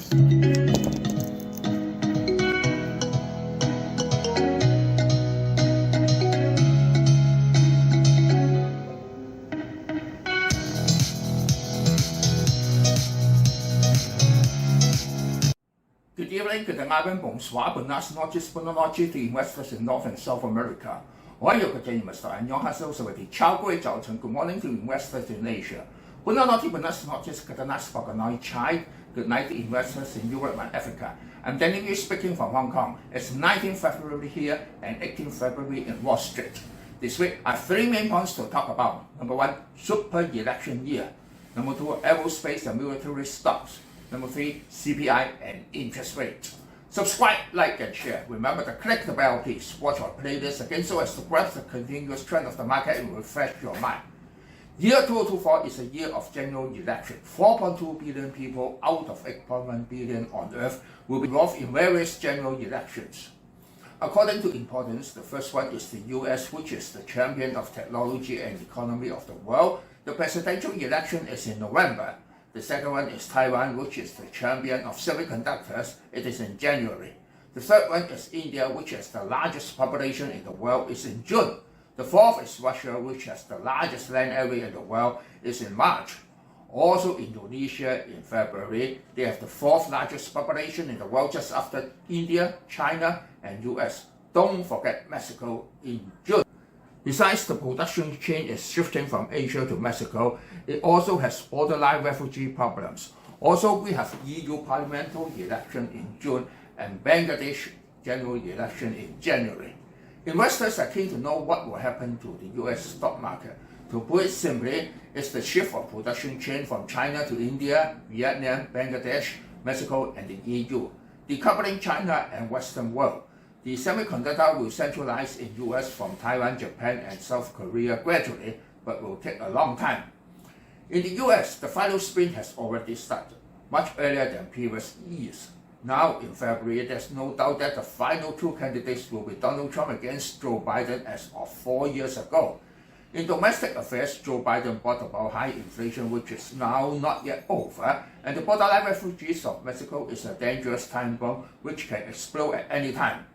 Good evening, good night, bonsoir, buenas noches, buenas noches to investors in North and South America. 我係個 investor and your hustle with the 超貴早晨 Good morning to investors in Asia. Buenas noches, buenas noches, good night, good chai. Good night to investors in Europe and Africa. I'm Danny Yu speaking from Hong Kong. It's 19th February here and 18th February in Wall Street. This week, I have three main points to talk about. Number one, super election year. Number two, aerospace and military stocks. Number three, CPI and interest rate. Subscribe, like, and share. Remember to click the bell, please. Watch our playlist again so as to grasp the continuous trend of the market and refresh your mind. Year 2024 is a year of general election. 4.2 billion people out of 8.1 billion on Earth will be involved in various general elections. According to importance, the first one is the US, which is the champion of technology and economy of the world. The presidential election is in November. The second one is Taiwan, which is the champion of semiconductors. It is in January. The third one is India, which has the largest population in the world, is in June. The fourth is Russia, which has the largest land area in the world, is in March. Also Indonesia in February. They have the fourth largest population in the world just after India, China, and US. Don't forget Mexico in June. Besides, the production chain is shifting from Asia to Mexico. It also has borderline refugee problems. Also, we have EU parliamentary election in June and Bangladesh general election in January. Investors are keen to know what will happen to the US stock market. To put it simply, it's the shift of production chain from China to India, Vietnam, Bangladesh, Mexico, and the EU, decoupling China and Western world. The semiconductor will centralize in US from Taiwan, Japan, and South Korea gradually, but will take a long time. In the US, the final sprint has already started, much earlier than previous years. Now, in February, there's no doubt that the final two candidates will be Donald Trump against Joe Biden as of 4 years ago. In domestic affairs, Joe Biden brought about high inflation, which is now not yet over, and the borderline refugees of Mexico is a dangerous time bomb which can explode at any time.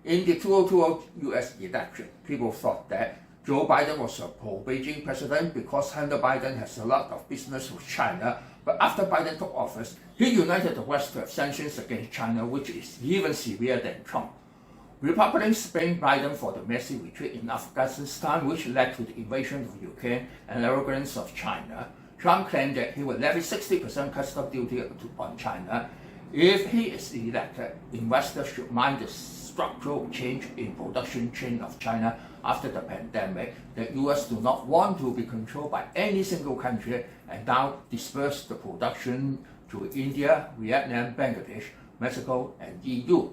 In the 2020 US election, people thought that Joe Biden was a pro-Beijing president because Hunter Biden has a lot of business with China, but after Biden took office, he united the West to have sanctions against China, which is even severe than Trump. Republicans blamed Biden for the messy retreat in Afghanistan, which led to the invasion of Ukraine and arrogance of China. Trump claimed that he would levy 60% customs duty on China. If he is elected, investors should mind the structural change in production chain of China after the pandemic. The US do not want to be controlled by any single country and now disperse the production to India, Vietnam, Bangladesh, Mexico, and EU.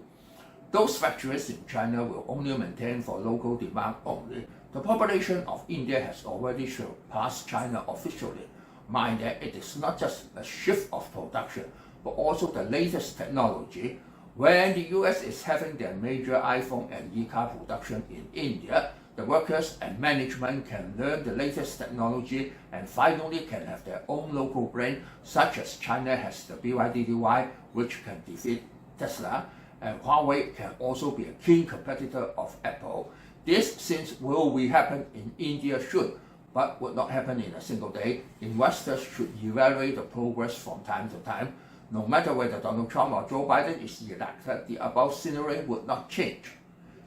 Those factories in China will only maintain for local demand only. The population of India has already surpassed China officially. Mind that it is not just a shift of production, but also the latest technology. When the US is having their major iPhone and e-car production in India, the workers and management can learn the latest technology and finally can have their own local brand, such as China has the BYD, which can defeat Tesla, and Huawei can also be a keen competitor of Apple. This since will happen in India should, but would not happen in a single day. Investors should evaluate the progress from time to time. No matter whether Donald Trump or Joe Biden is elected, the above scenery would not change.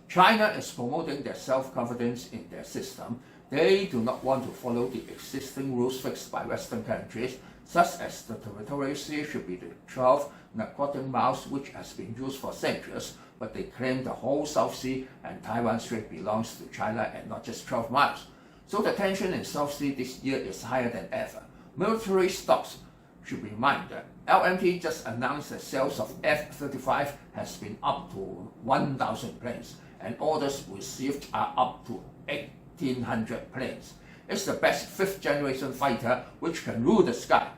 China is promoting their self-confidence in their system. They do not want to follow the existing rules fixed by Western countries, such as the territorial sea should be the 12 nautical miles, which has been used for centuries, but they claim the whole South Sea and Taiwan Strait belongs to China and not just 12 miles. So the tension in South Sea this year is higher than ever. Military stocks should be minded. LMT just announced that sales of F35 has been up to 1,000 planes, and orders received are up to 1,800 planes. It's the best fifth-generation fighter which can rule the sky.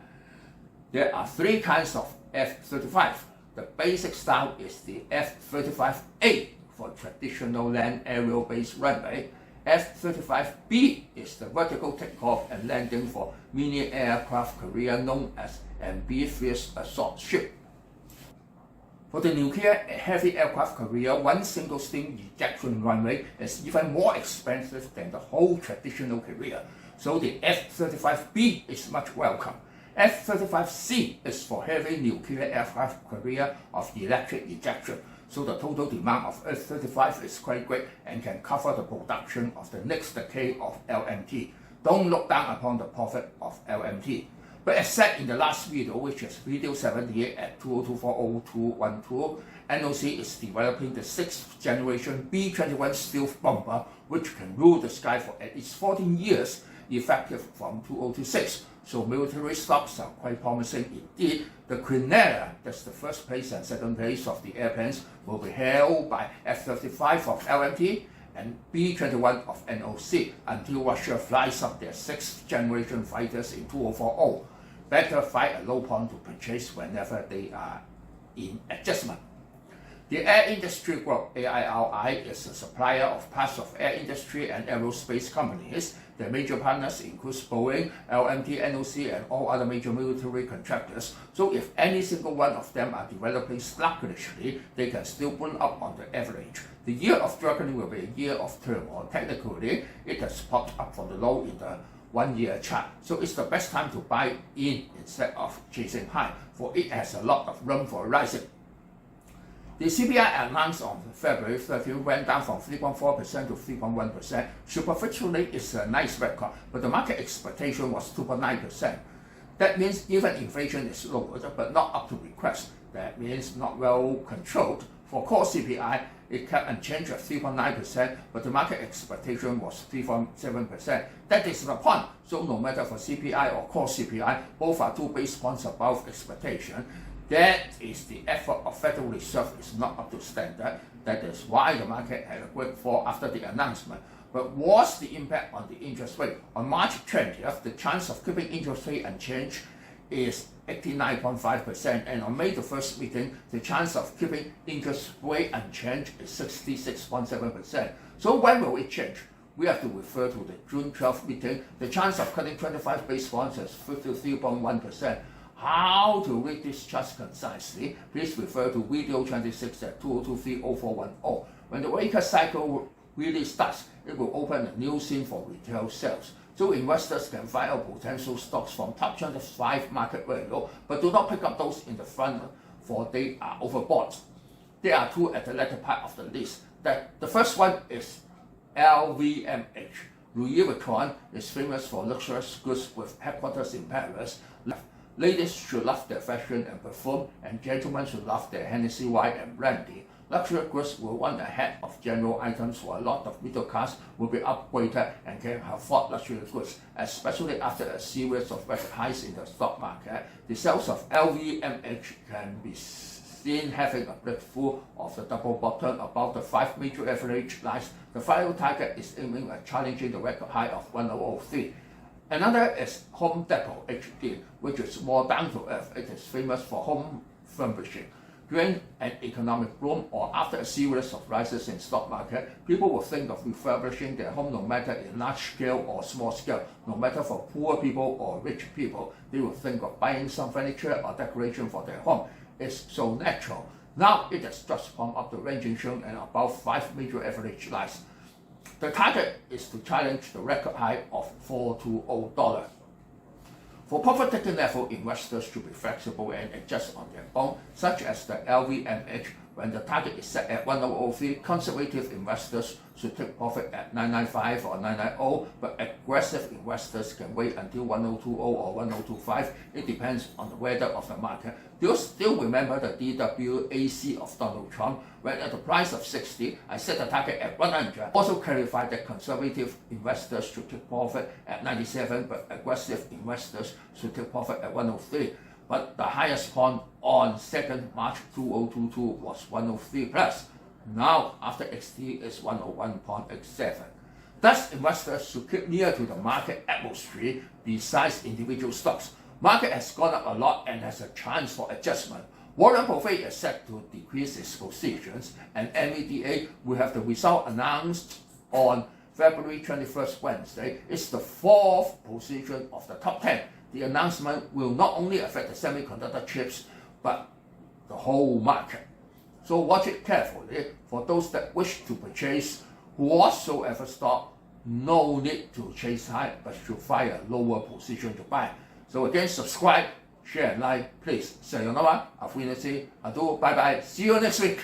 There are three kinds of F-35. The basic style is the F-35A for traditional land aerial-based runway. F-35B is the vertical takeoff and landing for mini aircraft carrier known as amphibious assault ship. For the nuclear heavy aircraft carrier, one single steam ejection runway is even more expensive than the whole traditional carrier, so the F35B is much welcome. F35C is for heavy nuclear aircraft carrier of electric ejection, so the total demand of F35 is quite great and can cover the production of the next decade of LMT. Don't look down upon the profit of LMT. But as said in the last video, which is video 78 at 202402212, NOC is developing the 6th generation B-21 stealth bomber, which can rule the sky for at least 14 years, effective from 2026. So military stocks are quite promising indeed. The Quinella, that's the first place and second place of the airplanes, will be held by F35 of LMT and B-21 of NOC until Russia flies up their 6th generation fighters in 2040. Better find a low point to purchase whenever they are in adjustment. The air industry group AIRI is a supplier of parts of air industry and aerospace companies. Their major partners include Boeing, LMT, NOC, and all other major military contractors. So if any single one of them are developing sluggishly, they can still burn up on the average. The year of Dragon will be a year of turmoil. Technically, it has popped up from the low in the 1 year chart, so it's the best time to buy in instead of chasing high, for it has a lot of room for rising. The CPI announced on February 13 went down from 3.4% to 3.1%. Superficially, it's a nice record, but the market expectation was 2.9%. That means even inflation is lowered, but not up to request. That means not well controlled. For core CPI, it kept unchanged at 3.9%, but the market expectation was 3.7%. That is the point. So no matter for CPI or core CPI, both are 2 base points above expectation. That is the effort of Federal Reserve is not up to standard. That is why the market had a great fall after the announcement. But what's the impact on the interest rate? On March 20th, the chance of keeping interest rate unchanged is 89.5%, and on May the 1st meeting, the chance of keeping interest rate unchanged is 66.7%. So when will it change? We have to refer to the June 12th meeting. The chance of cutting 25 base points is 53.1%. How to read this chart concisely? Please refer to video 26 at 20230410. When the rate cut cycle really starts, it will open a new scene for retail sales. So investors can find out potential stocks from top 25 market very low, but do not pick up those in the front, for they are overbought. There are 2 at the latter part of the list. The first one is LVMH. Louis Vuitton is famous for luxurious goods with headquarters in Paris. Ladies should love their fashion and perfume, and gentlemen should love their Hennessy wine and brandy. Luxury goods will run ahead of general items, for a lot of middle class will be upgraded and can afford luxury goods, especially after a series of record highs in the stock market. The sales of LVMH can be seen having a breakthrough of the double bottom above the 5 major average lines. The final target is aiming at challenging the record high of 1003. Another is Home Depot HD, which is more down to earth. It is famous for home furbishing. During an economic boom or after a series of rises in stock market, people will think of refurbishing their home no matter in large scale or small scale, no matter for poor people or rich people. They will think of buying some furniture or decoration for their home. It's so natural. Now it has just come up the ranging shown and above 5 major average lines. The target is to challenge the record high of $420. For profit-taking level, investors should be flexible and adjust on their own, such as the LVMH. When the target is set at 1003, conservative investors should take profit at 995 or 990, but aggressive investors can wait until 1020 or 1025. It depends on the weather of the market. Do you still remember the DWAC of Donald Trump? When at the price of 60, I set the target at 100. Also clarified that conservative investors should take profit at 97, but aggressive investors should take profit at 103. But the highest point on 2nd March 2022 was 103 plus. Now, after XT is 101.87. Thus, investors should keep near to the market atmosphere besides individual stocks. Market has gone up a lot and has a chance for adjustment. Warren Buffett is set to decrease its positions, and NVDA will have the result announced on February 21st, Wednesday. It's the 4th position of the top 10. The announcement will not only affect the semiconductor chips, but the whole market. So watch it carefully for those that wish to purchase whatsoever stock. No need to chase high, but should find a lower position to buy. So again, subscribe, share, and like, please. Sayonara, auf Wiedersehen, ado, bye bye. See you next week.